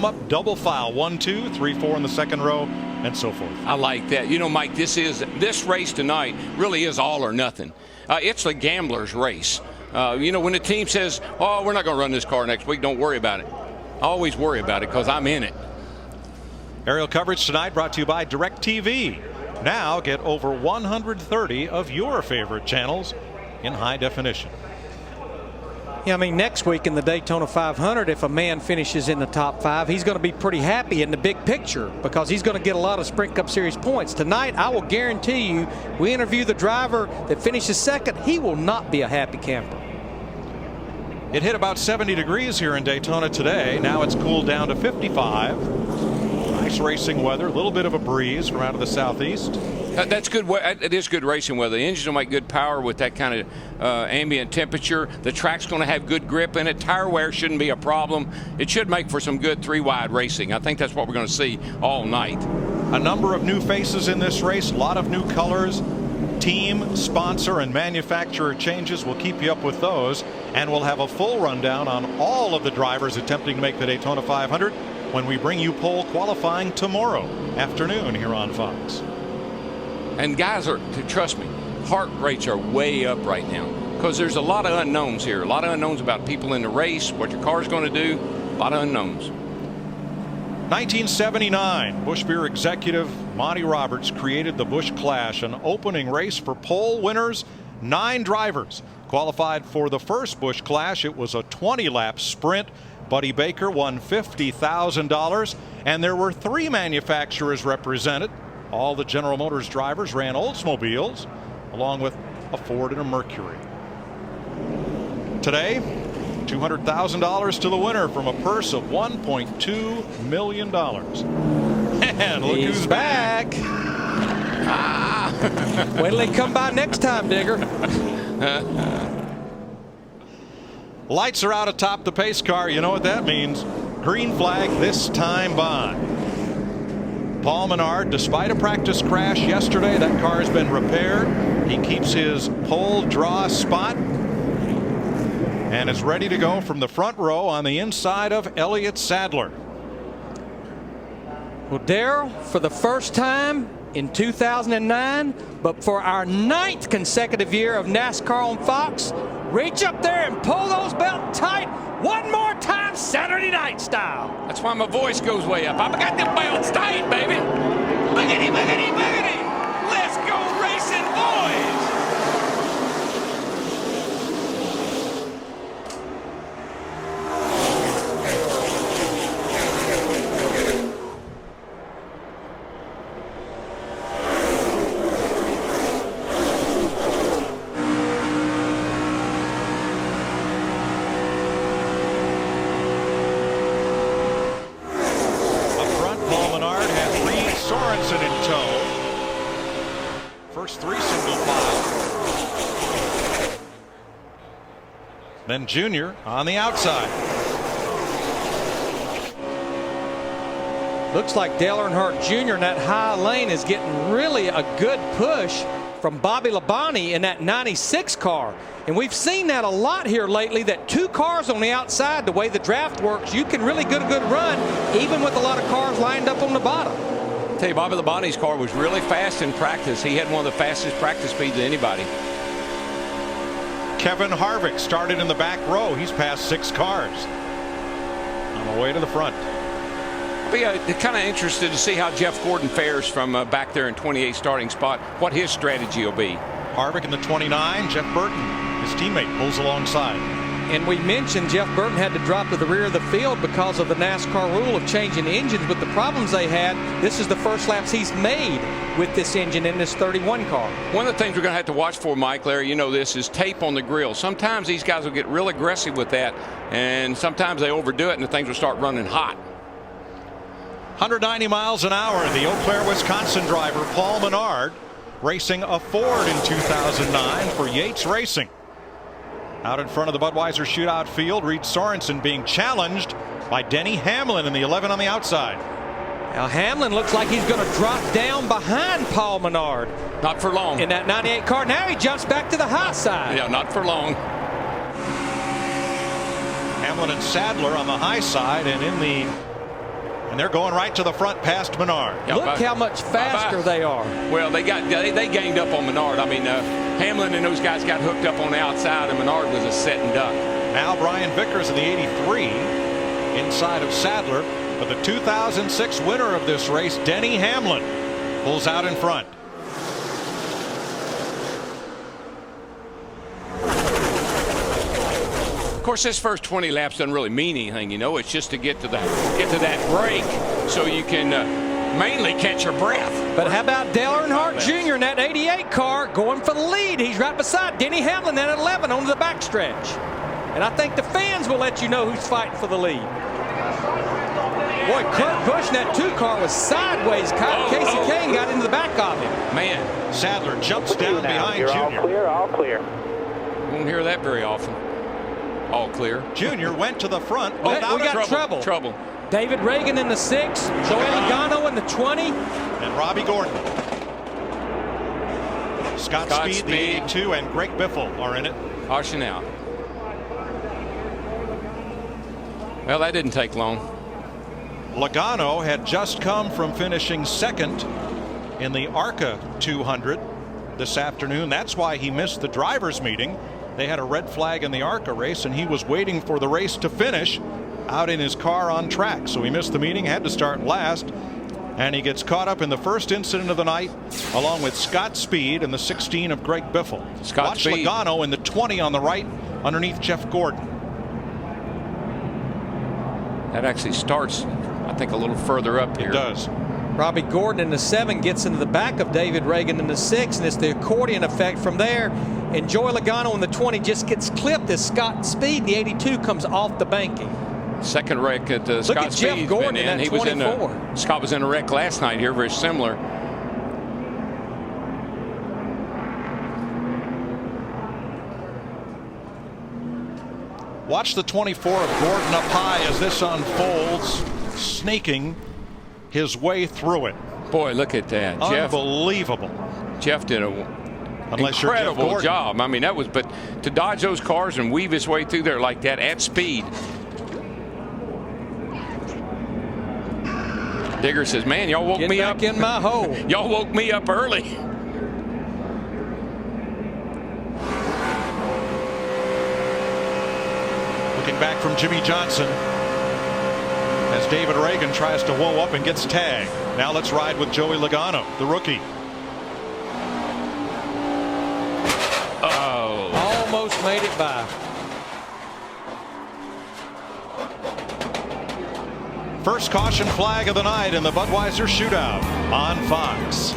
Up double file, 1, 2, 3, 4 in the second row, and so forth. I like that. You know, Mike, this race tonight really is all or nothing. It's the gambler's race. You know, when the team says, "Oh, we're not going to run this car next week," don't worry about it. I always worry about it because I'm in it. Aerial coverage tonight brought to you by DirecTV. Now get over 130 of your favorite channels in high definition. Yeah, I mean, next week in the Daytona 500, if a man finishes in the top 5, he's going to be pretty happy in the big picture because he's going to get a lot of Sprint Cup Series points. Tonight, I will guarantee you, we interview the driver that finishes second, he will not be a happy camper. It hit about 70 degrees here in Daytona today. Now it's cooled down to 55. Nice racing weather, a little bit of a breeze from out of the southeast. That's good. It is good racing weather. The engines will make good power with that kind of ambient temperature. The track's going to have good grip in it. Tire wear shouldn't be a problem. It should make for some good three-wide racing. I think that's what we're going to see all night. A number of new faces in this race, a lot of new colors. Team, sponsor, and manufacturer changes. We'll keep you up with those, and we'll have a full rundown on all of the drivers attempting to make the Daytona 500 when we bring you pole qualifying tomorrow afternoon here on Fox. And guys, trust me, heart rates are way up right now because there's a lot of unknowns here. A lot of unknowns about people in the race, what your car's going to do, a lot of unknowns. 1979, Busch Beer executive Monty Roberts created the Busch Clash, an opening race for pole winners. 9 drivers qualified for the first Busch Clash. It was a 20-lap sprint. Buddy Baker won $50,000, and there were 3 manufacturers represented. All the General Motors drivers ran Oldsmobiles, along with a Ford and a Mercury. Today, $200,000 to the winner from a purse of $1.2 million. And look who's back. Wait till they come by next time, Digger. Lights are out atop the pace car. You know what that means. Green flag this time by. Paul Menard, despite a practice crash yesterday, that car has been repaired. He keeps his pole draw spot and is ready to go from the front row on the inside of Elliott Sadler. Well, Darrell, for the first time in 2009, but for our 9th consecutive year of NASCAR on Fox, reach up there and pull those belts tight one more time, Saturday night style. That's why my voice goes way up. I've got the belts tight, baby. Boogity, boogity, boogity. Let's go racing, boys. In tow. First 3 single file. Then Junior on the outside. Looks like Dale Earnhardt Jr. in that high lane is getting really a good push from Bobby Labonte in that 96 car. And we've seen that a lot here lately, that 2 cars on the outside, the way the draft works, you can really get a good run even with a lot of cars lined up on the bottom. I tell you, Bobby Labonte's car was really fast in practice. He had one of the fastest practice speeds of anybody. Kevin Harvick started in the back row. He's passed 6 cars on the way to the front. I'll be kind of interested to see how Jeff Gordon fares from back there in 28 starting spot, what his strategy will be. Harvick in the 29, Jeff Burton, his teammate, pulls alongside. And we mentioned Jeff Burton had to drop to the rear of the field because of the NASCAR rule of changing engines. With the problems they had, this is the first laps he's made with this engine in this 31 car. One of the things we're going to have to watch for, Mike, Larry, you know this, is tape on the grill. Sometimes these guys will get real aggressive with that, and sometimes they overdo it and the things will start running hot. 190 miles an hour. The Eau Claire, Wisconsin driver Paul Menard racing a Ford in 2009 for Yates Racing. Out in front of the Budweiser Shootout field, Reed Sorensen being challenged by Denny Hamlin in the 11 on the outside. Now Hamlin looks like he's going to drop down behind Paul Menard. Not for long. In that 98 car. Now he jumps back to the high side. Yeah, not for long. Hamlin and Sadler on the high side, and in the And they're going right to the front past Menard. Yeah, Look how much faster they are. Well, they gained up on Menard. I mean, Hamlin and those guys got hooked up on the outside, and Menard was a setting duck. Now Brian Vickers in the 83 inside of Sadler. But the 2006 winner of this race, Denny Hamlin, pulls out in front. Of course, this first 20 laps doesn't really mean anything, you know. It's just to get to that break so you can mainly catch your breath. But how about Dale Earnhardt Jr. in that 88 car going for the lead? He's right beside Denny Hamlin at 11 on the backstretch. And I think the fans will let you know who's fighting for the lead. Boy, Kurt Busch in that 2 car was sideways. Casey Kane got into the back of him. Man. Sadler jumps down behind You're Junior. all clear. Won't hear that very often. All clear. Junior went to the front. We got trouble. David Reagan in the 6, Joey Logano in the 20. And Robbie Gordon. Scott Speed, the 82, and Greg Biffle are in it. Caution out. Well, that didn't take long. Logano had just come from finishing second in the ARCA 200 this afternoon. That's why he missed the drivers' meeting. They had a red flag in the ARCA race, and he was waiting for the race to finish out in his car on track. So he missed the meeting, had to start last, and he gets caught up in the first incident of the night along with Scott Speed and the 16 of Greg Biffle. Watch Speed. Logano in the 20 on the right underneath Jeff Gordon. That actually starts, I think, a little further up here. It does. Robbie Gordon in the 7 gets into the back of David Reagan in the 6, and it's the accordion effect from there. And Joey Logano in the 20 just gets clipped as Scott Speed, the 82, comes off the banking. Second wreck at Look Scott at Jeff Speed's Gordon been in that He 24. was in Scott was in a wreck last night here, very similar. Watch the 24 of Gordon up high as this unfolds, snaking his way through it. Boy, look at that. Unbelievable. Jeff did an incredible job. I mean, that was, but to dodge those cars and weave his way through there like that at speed. Digger says, man, y'all woke me up. Get back in my hole. Y'all woke me up early. Looking back from Jimmy Johnson as David Reagan tries to whoa up and gets tagged. Now let's ride with Joey Logano, the rookie. Oh. Almost made it by. First caution flag of the night in the Budweiser Shootout on Fox.